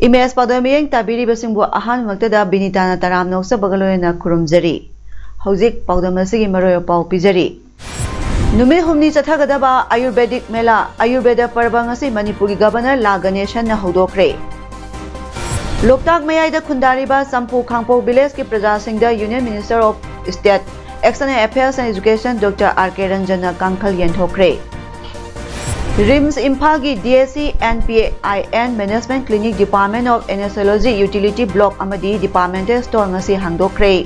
Imes Paudam Tabiri Basingbo Ahan Maktada Binitana Taram Noxa Bagaloyana Kurumzari. Hauzik Paudamasi Maroyo Pau Pizari. Numi Humni Sathagadaba Ayurvedic Mela Ayurveda Parabangasi Manipuri Governor La Ganeshan Hodokre. Loktak Mayada Kundariba Sampu Kangpo Village Ki Praja Singh Union Minister of State External Affairs and Education Dr. R.K. Ranjana Kankal Yentokre. RIMS Impagi DSC NPAIN Management Clinic Department of Anesthesiology Utility Block Amadi Departmental Store Ngasi Hangdokre.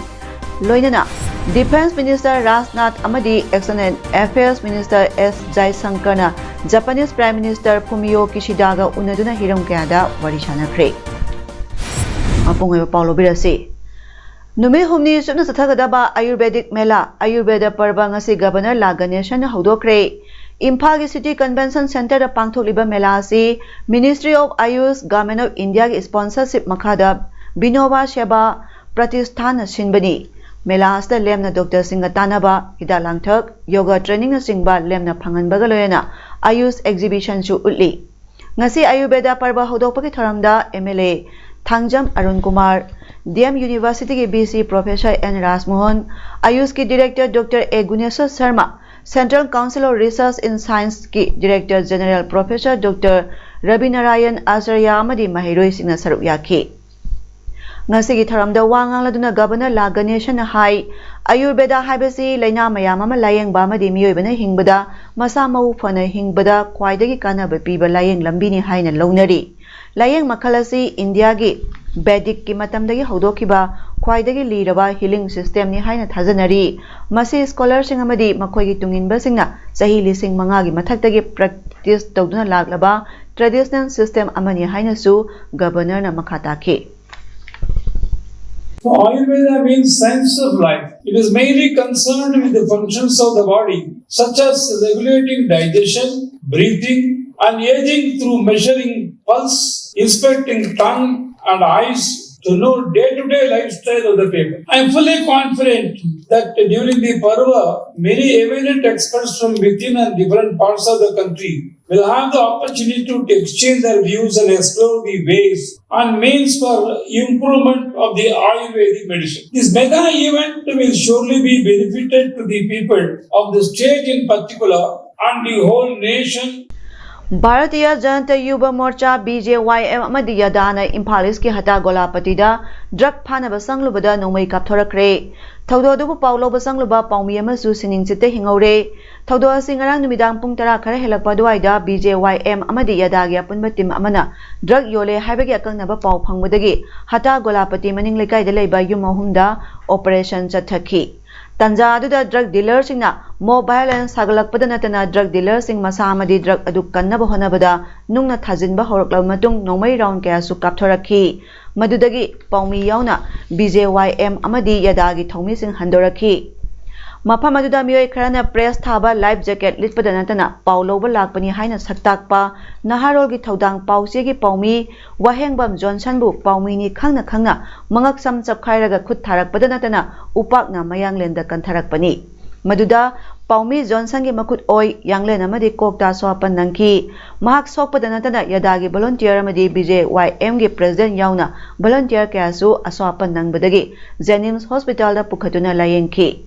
Loinana Defense Minister Rajnath Amadi External Affairs Minister S. Jaisankarna Japanese Prime Minister Fumio Kishidaga Unaduna Hiram Kayada Varishanakre. Apunga Paulo Birasi. Numi Humni Suna Sathagadaba Ayurvedic Mela Ayurveda Parabangasi Governor La Ganeshan Hodokre. Imphal City Convention Center the Pangtholiba Melasi Ministry of Ayush Government of India sponsorship Makada Binova Sheba Pratisthana Shinbani Melasta Lemna Dr. Singatanaba Hida Langthak Yoga Training Singba Lemna Pangan Bagaloyana Ayush Exhibition Shu Utli Ngasi Ayurveda Parba Hodopaki Tharamda MLA Thangjam Arun Kumar DM University ki BC Professor N. Rasmohan Ayush ki Director Dr. A. Guneswar Sharma Central Council of Research in Science ki Director General Professor Dr. Rabi Narayan Acharya Amadi Mahiroi Singna Saruk Yaki. Ngasi ki tharamda wangang laduna Governor La Ganeshan Hai Ayurveda Haibasi Laina Mayama Layang Bamadi Miyobana Hingbada Masama Fana Hingbada Kwaidagi Kana Bapiba Layang Lambini Haina Lonari Layang Makalasi India gi Vedic ki matamdagi Hodokiba Kwaidagi Liraba Healing System ni Haina Thazanari Masi Scholar Singamadi Makoigi Tungin Basingna Sahi Lising Mangagi Matatagi Practice Togduna Laglaba Traditional System Amani Haina Su Governor na Makataki. So Ayurveda means science of life. It is mainly concerned with the functions of the body, such as regulating digestion, breathing, and aging through measuring pulse, inspecting tongue and eyes to know day-to-day lifestyle of the people. I am fully confident that during the Parva, many eminent experts from within and different parts of the country will have the opportunity to exchange their views and explore the ways and means for improvement of the Ayurvedic medicine. This mega event will surely be benefited to the people of the state in particular and the whole nation. Bharatiya Janata Yuva Morcha BJYM Amadi Yadana Imphalis ki Hata Golapatida Drug Phanaba Sanglubada Nomai Kapthorakre Thaudodu Paulo Basangluba Paumi Amasu Sining Chite Hingore Thaudo Singarang Numidang Pung Tara Khara Helakpa Duaida BJYM Amadi Yadagi Apunba Tim Amana Drug Yole Haibagi Akangnaba Pau Phangwadagi Hata Golapati Maning Lekai Leba Yum Ahumda Operation Chathaki Tanja aduda drug dealer singna mobile and sagalakpada natana drug dealer sing masa amadi drug adu kannaba honabada nungna thajinba horakla matung nomai round kaya su kapthoraki madudagi paumi yauna BJYM amadi yadagi thomi sing handoraki Mapha maduda miyoi kharana press thaba life jacket litpada natana pauloba lakpani haina saktakpa naharol gi thodang pauche gi paumi wahengbam Johnson bu paumi ni khangna mangak sam chapkhairaga khut tharakpada natana upakna mayanglenda kantharakpani maduda paumi Johnson gi makut oi yanglen amadi kokta swapan nangki mahak sokpada natana yadagi volunteer amadi BJYM gi president yauna volunteer kayasu aswapan nangbadagi Jennings Hospital da pukhatuna layengki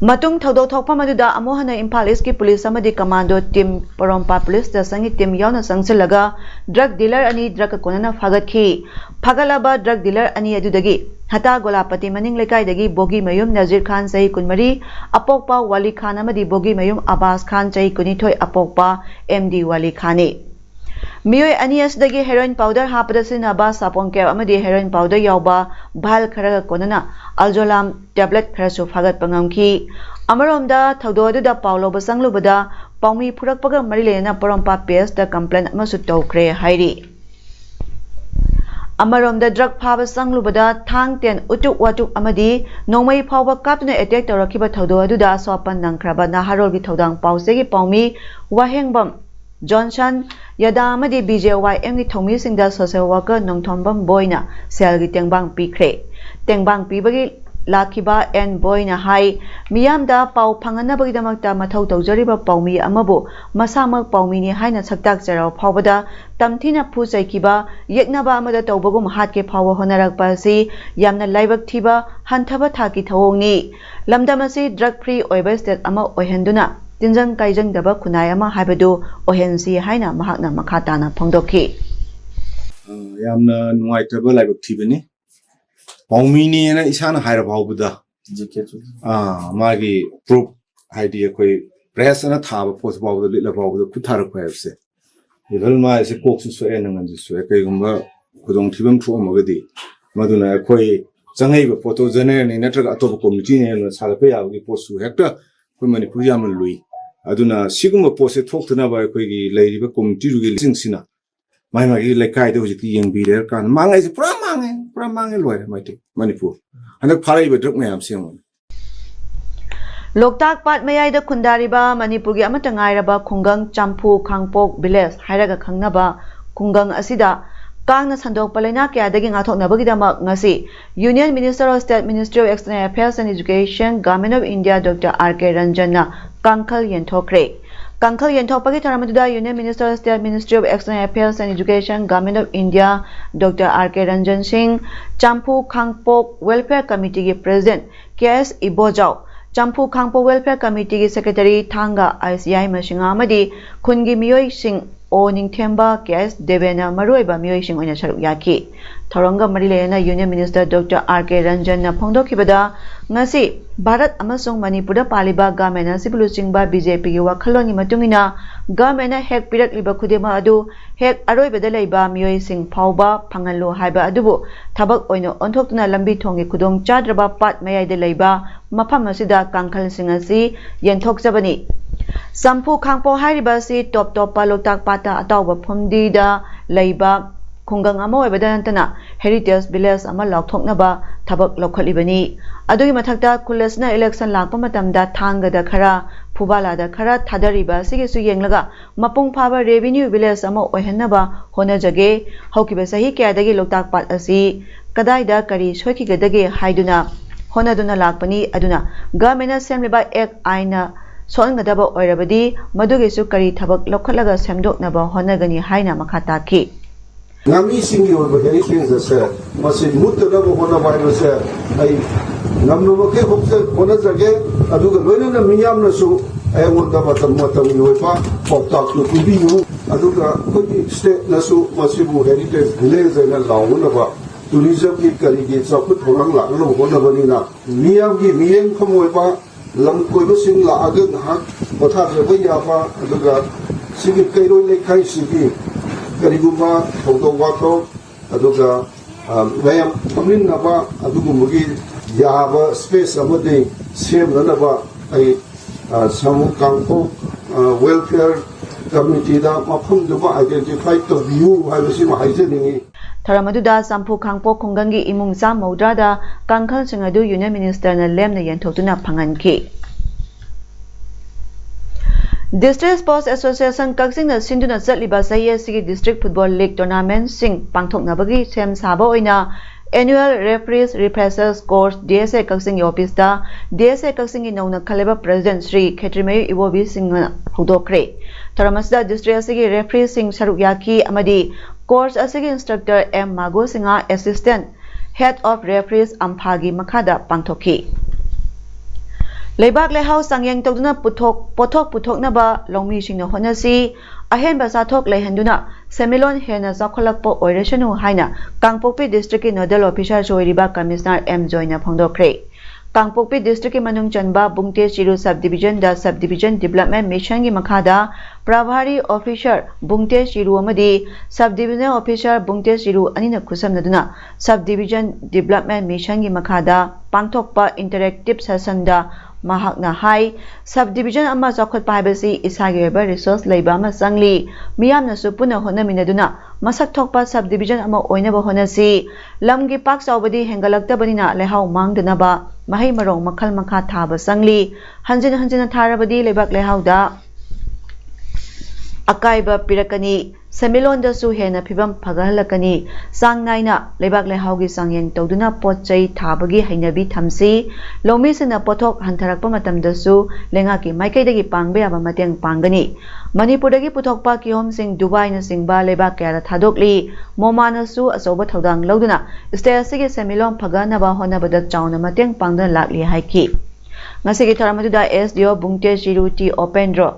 Matung Thodo Thokpa Maduda Amohana Imphalis ki police amadi commando team Porompa police da sangi team yauna sangsilaga drug dealer ani drug konana phagatki phagalaba drug dealer ani adudagi Hata Golapati Maning Lekai dagi Bogi Mayum Nazir Khan Sahi Kunmari Apokpa Wali Khan amadi Bogi Mayum Abbas Khan Sahi Kunithoi Apokpa MD Wali Khani Miyoi Anias dagi heroin powder hapada sinaba sapon ke amadi heroin powder yauba bhal kharaga konana aljolam tablet kharasu phagat pangamki amaromda thodo da paulo basanglubada paumi phurakpaga marilena porompa pes da complaint amasu tawkre hairi Amarom the drug Pava Sanglubada, Tang Ten Utuk Watuk Amadi, Nomai Pava Kapna attack the Rakiba Todo Duda, Sopan Nankraba, Naharol Vitodang Pausegi Pomi, Wahengbam, Johnson, Yadamadi BJYM Tomi Sing the social worker, Nongtombam Boyna, Selgi Tengbang Pikre, Tengbang Pibagi. Lakiba and Boyna Hai, Miyamda, Pau Panganabagdamakta Matau Jariba Paumi Amabu, Masamak Paumini Haina Saktak Zero Pavada, Tamtina Pusai Kiba, Yeknaba Amada Tobogum Hatke Power Honarak Pasi, Yamna Laibak Tiba, Hantaba Taki Tawoni, Lamdamasi, drug free Oibestet Ama Ohenduna, Tinjang Kaijang Daba Kunayama Habadu, Ohensi Haina Mahakna Makatana Pongdoki. Yamna Nuaitable like Tibini. Paumini and Isana Hire Baubuda. Magi proof idea quay press and a tab post about the little about the Kutara Quaves. The Vilma is a cox to Enam and this way, who don't even throw Mogadi. Maduna Quay, Zangabe, photos and any natural atop committee and Salapea, we post to Hector, women Puyam and Louis. Aduna Sigma posted talk to Nava Quay lady, committee Sina. My like I do with the young be there can Manga is Pramang lawyer, mighty Manipur. And the party would drop me up soon. Loktak Pat Mayai the Kundariba, Manipuri Amatangairaba, Kungang, Champu, Kangpok, Biles, Hiraga Kangnaba, Kungang Asida, Kang Sandok Palena, Kadaging Atok Nabagidama Nasi, Union Minister of State, Ministry of External Affairs and Education, Government of India, Dr. R.K. Ranjana, Kankal Yentokre. Kankal Yentopagi Taramaduda, Union Minister of State, Ministry of External Affairs and Education, Government of India, Dr. R.K. Ranjan Singh, Champu Kangpok Welfare Committee President, K.S. Ibojau, Champu Kangpok Welfare Committee Secretary, Thanga ICI Mashingamadi, Kungi Miyoi Singh, O Ningthemba, K.S. Devena Maruiba Miyoi Singh Onya Sharuk Yaki. Taranga Marilena Union Minister Dr. R.K. Ranjan na Pongdokibada, Ngasi, Bharat Amasung Manipura Paliba, Gamena Sibulusingba, BJP Wakaloni Matungina, Gamena Hek Pirak Liba Kudema Adu, Hek Aroi Bedalaiba, Miyoi Sing Pauba, Pangalo Haiba Adubu, Tabak Oino, Ontokuna Lambi Tongi Kudong Chadraba, Pat Mayai de Laiba, Mapamasida, Kankal Singasi, Yentok Sabani. Sampu Kangpo Haribasi, Top Loktak Pata Atawa Pumdida, Laiba, Kungang Amo Ebadantana, Heritage Biles Ama Laktoknaba, Tabak Lokalibani. Adui Matakta, Kulesna election Lakpamatamda, Tanga da Kara, Pubala da Kara, Tadariba, Sigisu Yanglaga, Mapung Pava Revenue Biles Ama Ohenaba, Honajage, Hokibasahi Kadagi Loktak Pat Asi, Kadaida Kari, Shoki Gadage, Haiduna, Honaduna Lakpani, Aduna, Gamena Semliba Ek Aina. Songadaba Oirabadi, Madugisu Kari Tabak Lokalaga Semdok Naba Honagani Haina Makataki. Nami singi over heritage said, Masi Mutanaba Honaba said, I Namuke Hopsa Honazage, Aduga Luna Miyamnasu, I want the Matamata Yopa, Pop to Kubiu, Aduga Kudi State Nasu, Masibu Heritage, Lays and Launaba, Tourism Karigate, Saput Horanga, Honabanina, Miyagi, Miyan Kamoeba. Lam Koiba Sing La Agan Hak, Otaka Yava, Aduga, Singing Kairo Lake Kai Siki, Kariguma, Hodo Wako, Aduga, Mayam, Kamin Nava, Adugumugi, Yava, Space Amadi, Same Nanava, Samu Kangpo, Welfare Committee, Mapum Duba identified the view I was in my hiding. Taramaduda Sampu Kangpo Kungangi Imung Sam Maudrada, Kankal Singadu Union Minister na Lemna Yentotuna Panganki. District Sports Association Kaksing na Sinduna Satliba Sayasigi District Football League Tournament Sing Pangtok Nabagi Sem Saba Oina Annual Referees Repressors Course DSA Kaksing Office da DSA Kaksing Inauna Kaleba President Sri Ketrimayu Iwobi Singh Hudokre. Taramasda District Asigi Referee Singh Sarukyaki Amadi Course Asigi Instructor M. Mago Singha Assistant Head of Referees Amphagi Makada Pangtoki. Leibak Lehouse Sangyang Togduna Potok Putoknaba Longmi Singno Honasi Ahen Basatok Lehenduna Semilon Hena Zakolakpo Oireshanu Haina Kangpokpi District Nodal Official Joiriba Commissioner M. Joina Pongdokre. Kangpokpi District Manung Chanba Bungte Chiru Subdivision da Subdivision Development Mission gi Makada Pravari Officer Bungte Chiru Amadi Subdivision Officer Bungte Chiru Anina Kusamnaduna Subdivision Development Mission gi Makada Pangtokpa Interactive Session da mahakna hai subdivision ama chakhotpa haibasi isagi oiba resource leiba ama sangli miyamna su puna honaminaduna masak thokpa subdivision ama oinaba honasi lamgi pak chawbadi hengalaktabanina lehau mangdanaba mahai marong makhal makha thaba sangli hanjina tharabadi lebak lehauda akaiba pirakani semilonda su hena phibam phagalakani sangnaina lebak lehaugi sangyeng tawduna potchai thabagi hainabi thamsi lomisina pothok hantarakpa matamda su lenga ki maikaidagi pangbe aba mateng pangani manipurdagi puthokpa kihom sing dubai na singba lebak kya thadokli momana su asoba thodang loduna state asigi semilon phaganaba honabada chauna mateng pangda lakli haiki ngasigi tharamadda SDO bungte shiruti opendro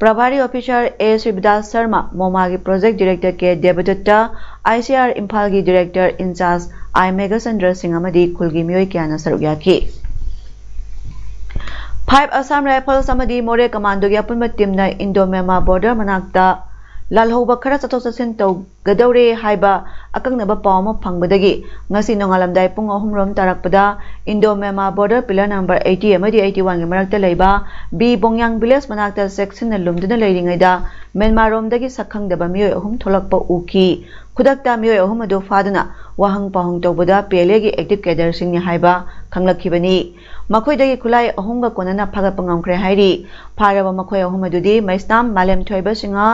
Prabhari Officer A. Srividas Sharma, Momagi Project Director K. Devadatta, ICR Imphalgi Director in charge I. Megasandra Singh Amadi Khulgi Miyoi Kyana Sarugyaki. 5 Assam Rifles Amadi More Commando Gi Apunba Team na Indo-Myanmar border manakta lalhoba khara chathok chasin tawgadore haiba akangnaba pawma phangbadagi ngasi nongalamdai pung 3 rom tarakpada Indo-Myanmar border pillar number 80 amadi 81 gi marakta leiba B Bongyang village manakta section na lumduna leiringaida Myanmar romdagi sakhangdaba miyoi 3 tholakpa uki khudakta miyoi 3 adu faduna wahang pahung tawbada PLA gi active cadre singni haiba khanglakhibani makhoi khulai 3 ga konana phagatpa ngamkhre hairi pharaba makhoi 3 adudi Maisnam Malem Thoiba Singa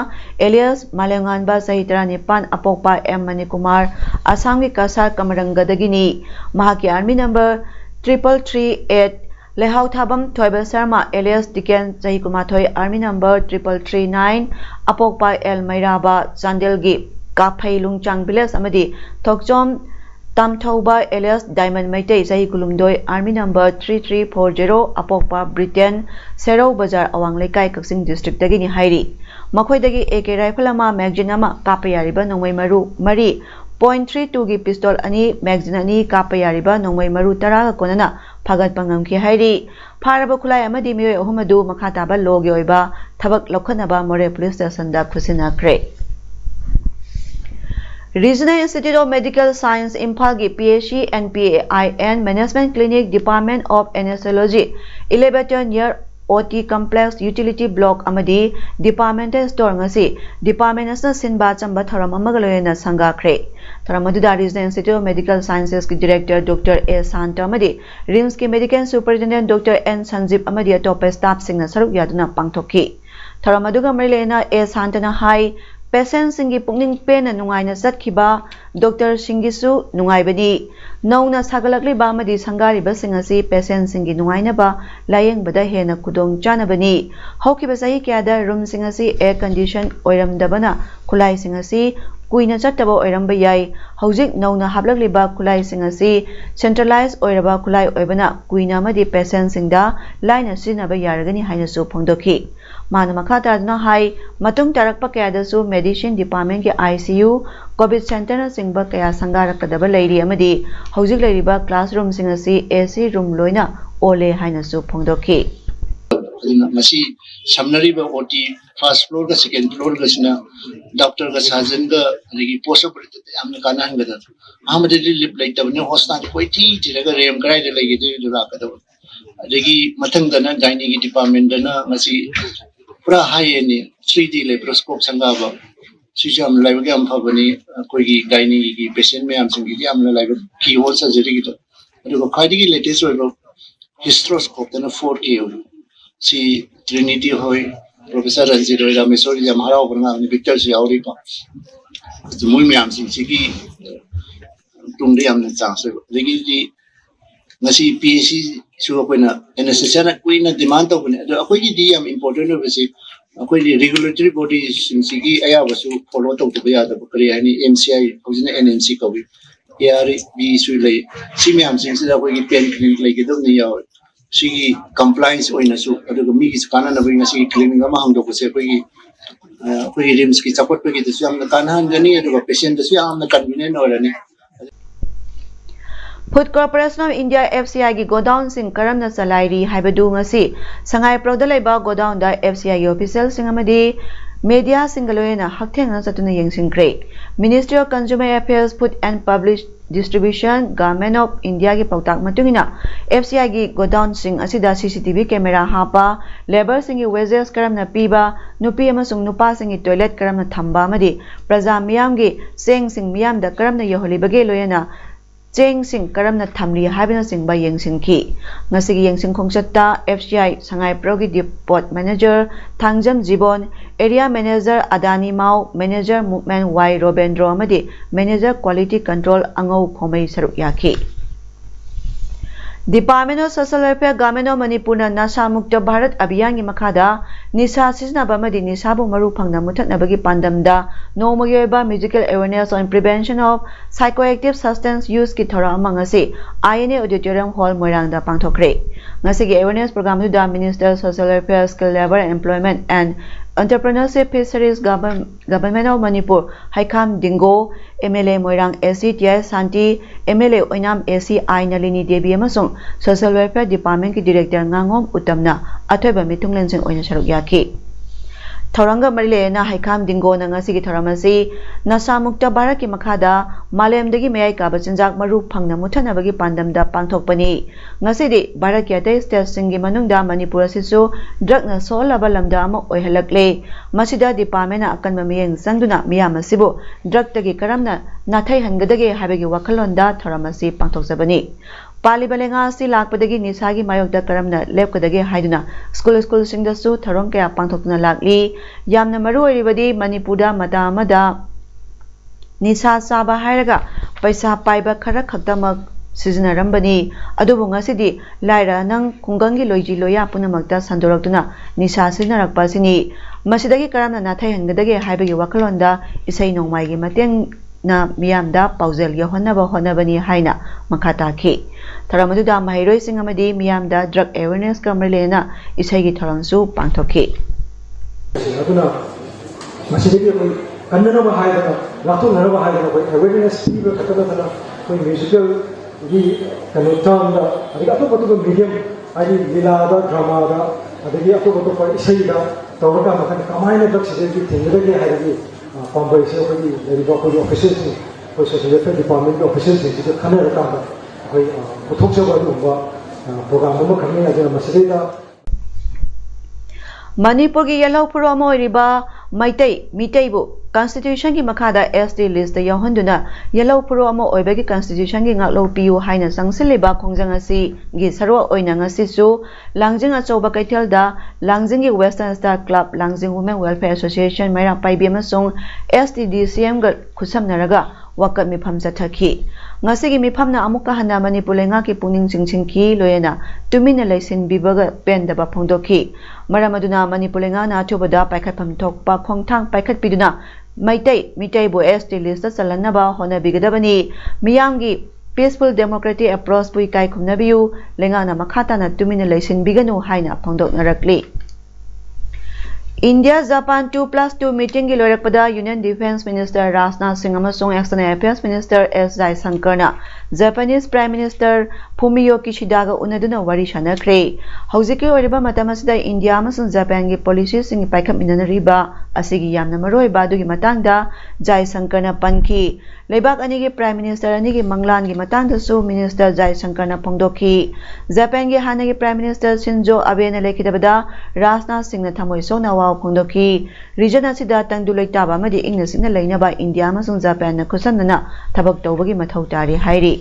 alias Malenganba Sahitra Nipan Apokpa M Manikumar Assam gi Kasar Kamarangadagini mahaki army number 3338 Lehau Thabam Thoiba Sharma alias Diken Sahi Kumathoi army number 3339 Apokpa El Mairaba Chandelgi Kaphai Lungchang village amadi Thokchom Tamthauba alias Diamond Maitei Sahi Kulumdoi army number 3340 Apokpa Britain Serau Bazar Awang Lekai Kaksing district dagini hairi makhoidagi AK rifle ama magazine ama kapayariba nongmai maru mari .32 gi pistol ani magazine ani kapayariba nongmai maru 10 ga konana phagat pangam ki hairi pharaba khulai amadi miyoi 3 adu makha taba logi oiba thabak lokhanaba More police station da khusina kre Regional Institute of Medical Science Imphal gi PHC and PAIN Management Clinic Department of Anesthesiology 11 year OT Complex Utility Block amadi Departmental Store ngasi Department asna sinba chamba tharam amagaloyena sangakre tharamadu Regional Institute of Medical Sciences ki Director Dr. A. Santa amadi RIMS ki Medical Superintendent Dr. N. Sanjeev amadi top staff singna saruk yaduna pangthokki tharamadu ga marilena A. Santa na hai Patient singi pungning pena nungaina satkhiba Dr. Singisu nungaibani nauna sagalakli ba madi sangari ba singasi patient singi nungaina ba layeng bada hena kudong chanabani haukiba sahi kyada room singasi air condition oiramdabana khulai singasi kuina chattaba oiramba yai hojik nauna hablakli ba khulai singasi centralized oiraba khulai oibana kuina madi patient singda line sinaba yaragani haina su phongdokhi Mana makata aduna hai matung tarakpa kaya dasu medicine department ke ICU COVID center na singba kaya sangarak kadaba lairi amadi hojik lairiba classroom singasi AC room loina ole haina su phongdokhi masi samnari ba OT first floor ka second floor ka sina doctor ka surgeon ka regi possibility amna kanan ga da amade lip like tabne hospital koi thi jiraga rem krai de lagi de jura ka da regi mathang da na gynae ki department da na masi pura high ni 3D laparoscope sanga ba sisi am live ga am phabani koi gi gynae ki patient me am singi am live ki hole surgery ki to ado khadi ki latest wa hysteroscope da na 4K si Trinity hoy Professor Ranjit Roy Rameswari jam harao banga ni picture si auri pa mui me am singi ki tungde am na chance legi di ngasi PhD su ko na NSS na ko na demand to ne ko gi di am important no basi ko di regulatory body singi aya wasu follow to to ya da kare ani MCI ko ne NNC ko bi yari bi su le si me am singi da ko gi pen clinic le gi do ni ya sigi compliance oina su aduga mi gi kana na binga sigi clinic ma hang do ko se ko gi RIMS ki support pe gi su am na kana ngani aduga patient su am na convenient ora ni Food Corporation of India FCI gi godown sing karamna salairi haibadu ngasi sangai prodalaiba godown da FCI gi official sing amadi media singaloyena hakthengna chatuna yengsingkre Ministry of Consumer Affairs Food and Public Distribution Government of India gi pautak matungina FCI gi godown sing asida CCTV camera hapa labor singi wages karamna piba nupi amasung nupa singi toilet karamna thamba amadi praja miyam gi seng sing miyam da karamna yoholibage loyena cheng sing karamna thamli habina sing ba yengsing ki ngasigi yengsing khongchatta FCI sangai progi depot manager thangjam jibon area manager adani mau manager movement y robendro amadi manager quality control angau khomai saru yaki Department of Social Welfare Government of Manipur na Nasa Mukta Bharat Abhiyan gi makhada nisa siznaba amadi nisa bu maru phangna muthatnabagi pandamda nomagi oiba musical awareness on prevention of psychoactive substance use ki thora amangasi INA auditorium hall moirangda pangthokre ngasigi awareness program da Minister Social Welfare Skill Labor Employment and Entrepreneurship Fisheries Government of Manipur Haikam Dingo MLA Moirang SCTI Santi MLA Oinam SCI Nalini Devi amasung Social Welfare Department ki Director Ngangom Utamna athoiba mitunglenjing oina saruk yaki Thoranga marile na Haikam Dingo na ngasigi thoramasi Nasa Mukta Bharat ki makhada malemdagi mayai ka bachinjak maru phangna muthanabagi pandamda pangthokpani ngasidi Bharat ki atai state singi manungda Manipur asisu drug na solaba lamda ama oihalakle masida department na akanma miyeng sangduna miyam asibu drug tagi karamna nathai hangadage habegi wakhalonda thoramasi pangthokjabani Pali balenga si lakpadagi nisagi mayokda karamna lepkadagi haiduna school singdasu tharong kaya pangthokna lakli yamna maru oiribadi Manipurda mata amada nisa saba hairaga paisa paiba khara khakdamak sizinarambani adubu ngasidi laira nang kungangi loiji loya punamakta sandoraktuna nisa sinarakpa sini masidagi karamna nathai hangadagi haibagi wakhalonda isai nongmai gi mateng na miyamda paujel ya honabani haina makhata ki Tharamaduda mahiroi sing amadi miyamda drug awareness kamrelena isai tharansu pangthoki aduna masidagi koi kannana ba haida latu nara ba haida koi awareness piba khatana koi musical gi kanu tanda adi atu medium adi lilada drama da adi atu koi isai da tawaka makan kamaina drug sejegi thingdagi haida pambai se koi riba koi officials koi social welfare department officials ji khana ra ta koi puthokjaba ba program ma khamni ajana masidida Manipur gi yellow puro mo riba mitai bu constitution gi makhada SD list da yahunduna yellow puro mo oibagi constitution gi ngaklo piu haina sangsiliba khongjang asi gi sarwa oina ngasi su langjing achoba kaithel da langjing gi Western Star Club langjing Women Welfare Association maira paibi amasung STDCM ga khusamnaraga wakat mifam chathaki ngasigi mifamna amuka hana Manipur lenga ki pungning chingchingki loyena tumina laisin bibaga pendaba phongdoki maramaduna Manipur lenga na thobada paikhatpham thokpa khongthang paikhat piduna mitai bo ST list chalanaba hona bigadabani miyamgi peaceful democratic approach pui kai khumnabiu lenga na makhata na tumina laisin biganu haina phongdok narakli India Japan 2+2 meeting gi loirakpada Union Defense Minister Rajnath Singh amasung External Affairs Minister S Jaishankar na Japanese Prime Minister Fumio Kishida ga unaduna wari shanakre haujiki oriba matamasida India amasung Japan gi policy sing paikam inanariba asigi yamna maroi badugi matangda Jaishankar na panki Lebak ani gi Prime Minister ani gi Manglan gi matangda su Minister Jaishankar na phongdoki Japan gi hana gi Prime Minister Shinzo Abe na lekhidabada Rajnath Singh na thamoi sona phongdoki region asida tangdulai taba amadi ingna singna leinaba India amasung Japan na khusamnana thabak tawbagi mathau tari hairi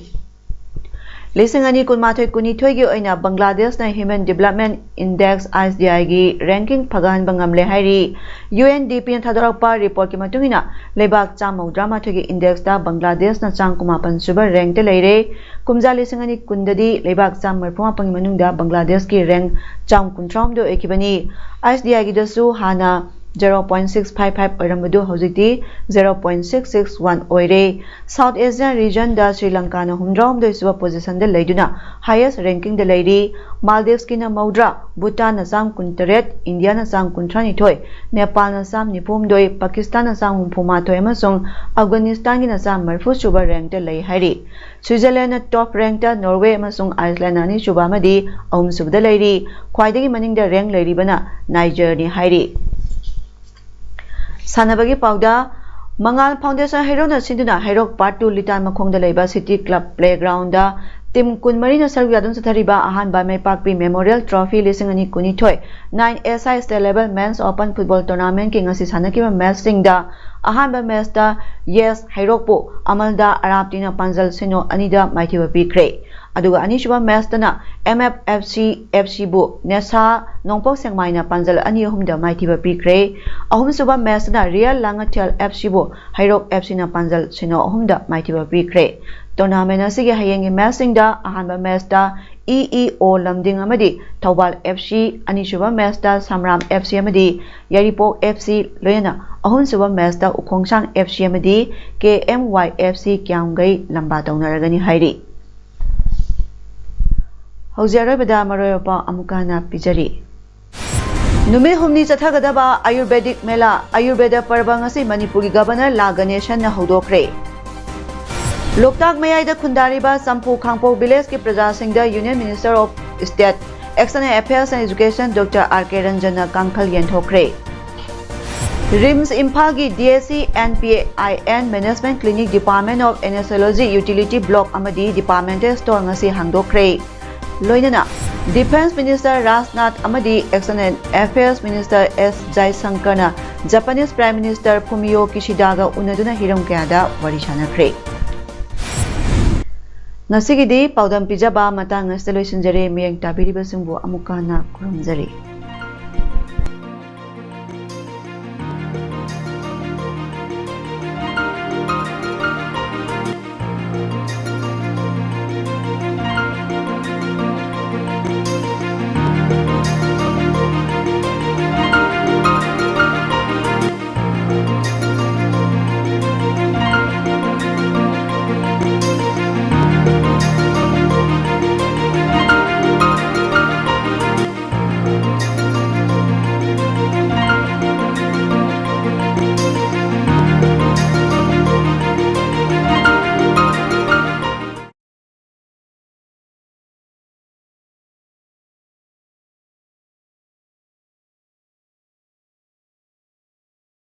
Lisingani kunmathoi kunithoi gi oina Bangladesh na Human Development Index ISDI gi ranking phagan bangamle hairi UNDP na thadorpa report ki matungina lebak chamaudrama thogi index da Bangladesh na changkumapan suba rank te leire kumja lisingani kundadi lebak cham marphuma pangi manungda Bangladesh ki rank cham kuntram do ekibani ISDI gi dasu hana 0.655 oirambadu hojikti 0.661 oire South Asian region da Sri Lanka na humdrom do suba position da leiduna highest ranking da leiri Maldives ki na maudra Bhutan na sam kuntaret India na sam kuntrani thoi Nepal na sam nipum doi Pakistan na sam humpuma thoi amasung Afghanistan ki na sam marfu suba rank da lei hairi Switzerland na top rank da Norway amasung Iceland ani suba amadi ahum subda leiri khwaidagi maning da rank leiri bana Niger ni hairi Sanabagi Pauda Mangal Foundation Herona Sinduna Herok Part 2 Litan Makongda Leba City Club Playground da Tim Kun Marina Sargadun Satariba Ahan by May Park Memorial Trophy Lisingani Kunitoy 9 SI State Level Men's Open Football Tournament King Assis Hanakiba Match Singda Ahan by Mesta Yes Herokpo Amalda Arabtina Panzal Sino Anida Mighty Bikre Aduga Anishuba Mestana MFFC FC Bu Nesa Nongpok Sangmaina Panzal Anihumda Mighty Bikre Ahum Suba Mestana Real Langatel FC Bu Herok FC na Panzal Sino Ahumda Mighty Bikre Tournament asigi hayengi matchingda ahanba matchda EEO Lamding amadi Taubal FC anishuba matchda Samram FC amadi Yaripok FC loyana ahunsuba matchda Ukhongsang FC amadi KMY FC Kyamgai lamba taunaragani hairi Haujarabada maroyopa amukana pijari Numit humni chathagadaba Ayurvedic Mela Ayurveda Parva ngasi Manipuri Governor La Ganeshan na hodokre Loktak Mayai da Kundariba Sampu Khangpo Village ki Praja Singh Union Minister of State External Affairs and Education Dr. R.K. Ranjana Kankal Yenthokre RIMS Imphal ki DSC NPIN Management Clinic Department of Anesthesiology Utility Block Amadi Departmental Store ngasi hangdokre Loinana Defense Minister Rajnath Amadi External Affairs Minister S. Jaisankar na Japanese Prime Minister Fumio Kishida unaduna hiram kayada wari sanakre Nasigidi paudam pijaba matang ngasaloy sunjare miyang tabiri basungbo amukana kurumjari